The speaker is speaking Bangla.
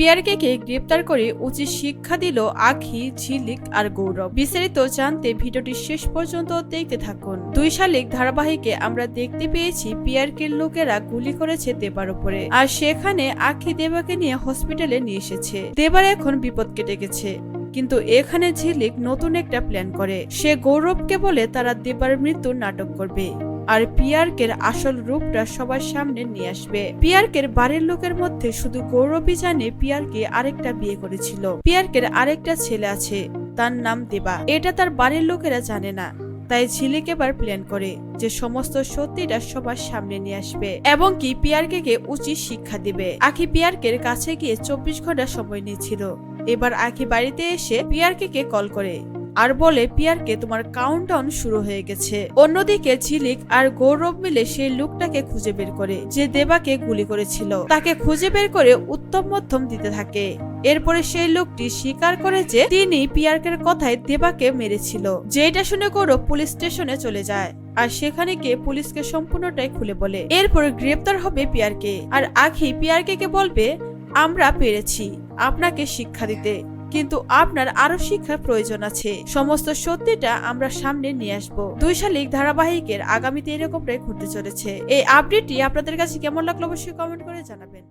পিয়ারকে গ্রেপ্তার করে উচিত শিক্ষা দিল আখি, ঝিলিক আর গৌরব। বিস্তারিত জানতে ভিডিওটি শেষ পর্যন্ত দেখতে থাকুন। 2 শালিক ধারাবাহিকে আমরা দেখতে পেয়েছি পিয়ারকের লোকেরা গুলি করেছে দেবার উপরে, আর সেখানে আখি দেবাকে নিয়ে হসপিটালে নিয়ে এসেছে। দেবার এখন বিপদ কেটে গেছে, কিন্তু এখানে ঝিলিক নতুন একটা প্ল্যান করে। সে গৌরবকে বলে তারা দেবার মৃত্যুর নাটক করবে আর পিয়ারকের আসল রূপটা সবার সামনে নিয়ে আসবে। পিয়ারকের বাড়ির লোকের মধ্যে শুধু গৌরবই জানে পিয়ারকে আরেকটা বিয়ে করেছিল। পিয়ারকের আরেকটা ছেলে আছে, তার নাম দেবা। এটা তার বাড়ির লোকেরা জানে না। তাই ঝিলিক এবার প্ল্যান করে যে সমস্ত সত্যিটা সবার সামনে নিয়ে আসবে এবং কি পিয়ারকে উচিত শিক্ষা দিবে। আখি পিয়ারকের কাছে গিয়ে 24 ঘন্টা সময় নিয়েছিল। এবার আখি বাড়িতে এসে পিয়ারকে কল করে আর বলে, পিয়ারকে তোমার কাউন্টডাউন শুরু হয়ে গেছে। অন্যদিকে ঝিলিক আর গৌরব মিলে সেই লোকটাকে খুঁজে বের করে যে দেবাকে গুলি করেছিল। তাকে খুঁজে বের করে উত্তম মধ্যম দিতে থাকে। এরপরে সেই লোকটি স্বীকার করে যে তিনি পিয়ারকের কথায় দেবাকে মেরেছিল। যেটা শুনে গৌরব পুলিশ স্টেশনে চলে যায় আর সেখানে গিয়ে পুলিশকে সম্পূর্ণটাই খুলে বলে। এরপর গ্রেপ্তার হবে পিয়ারকে, আর আখি পিয়ারকে বলবে, আমরা পেরেছি আপনাকে শিক্ষা দিতে, কিন্তু আপনার আরো শিক্ষার প্রয়োজন আছে। সমস্ত সত্যিটা আমরা সামনে নিয়ে আসবো। 2 শালিক ধারাবাহিকের আগামীতে এরকমটাই ঘটতে চলেছে। এই আপডেটটি আপনাদের কাছে কেমন লাগলো অবশ্যই কমেন্ট করে জানাবেন।